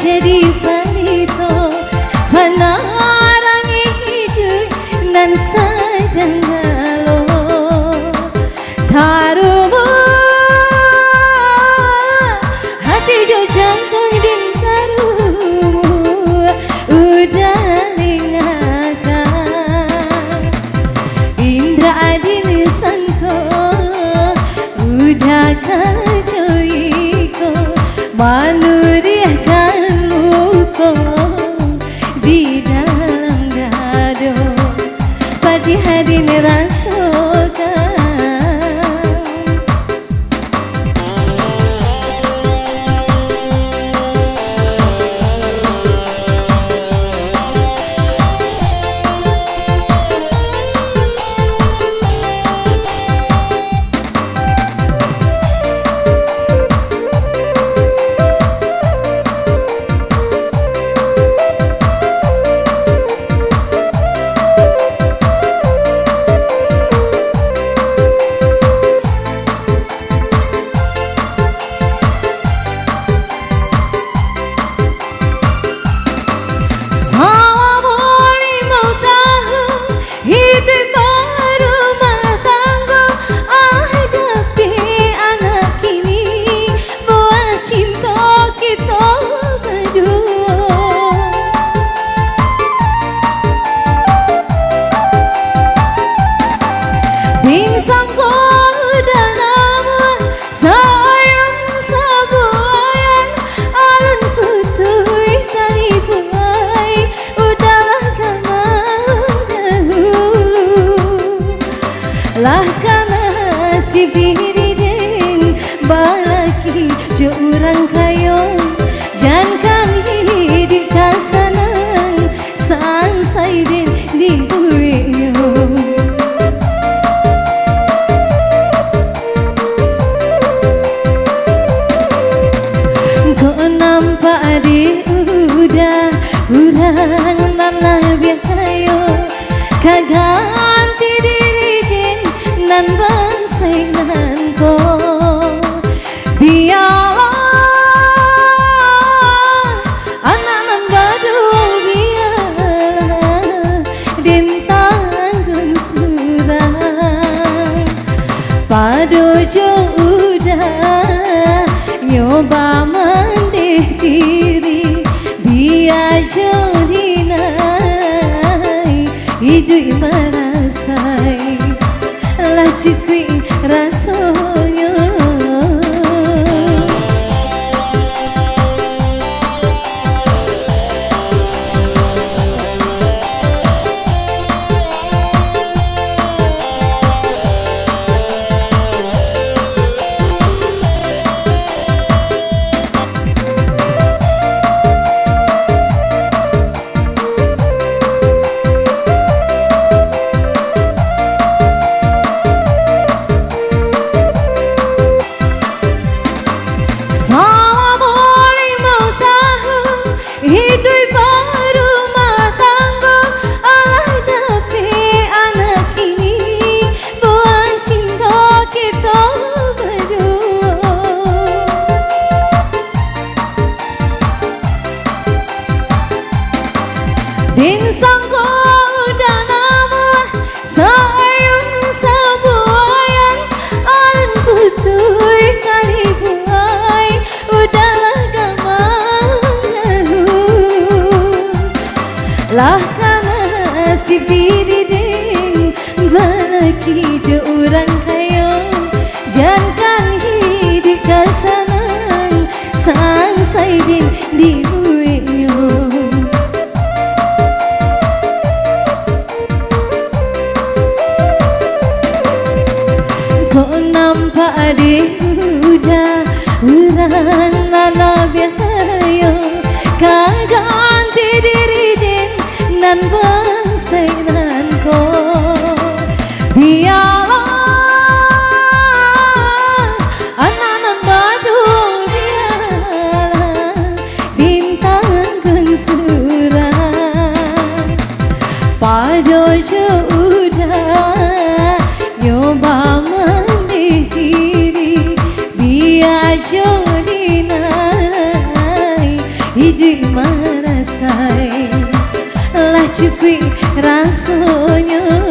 jadi palito penarangi hidup nan sedang galau tarumu hati jo jantung din tarumu udah lingakan indra adil sangko udah kajoiko manuriahkan luko di dalam dado padi hari rasakan sangko dan nama sayang sabuayan alun putui tali bungai udahlah kamang dahulu lah kana si biridin balaki jo urang kayo jangan hidup kasanang sang saidin di buio nampak di udah urang nan lebih kayo kaganti diri din nan bangsay nan ko biarlah anak nan badu biarlah din tanggung surang padojo udah nyoba mendih diri dia jolinai hidup merasai lah cukui rasanya hidup berumah tangga Allah tapi anak ini buat cinta kita berdua din sangko dan nama sayang sabuayan alun putui tali bungai udahlah lah kana si biridin balaki jo urang kayo jangan hidup kasanang sang saidin di buio kok nampak di udah urang nan lebih kayo kaganti diri nan bangsay nan ko biarlah anak nan badu biarlah bintang keng surang padojo udah nyoba mendih diri dia jodin cukui rasanya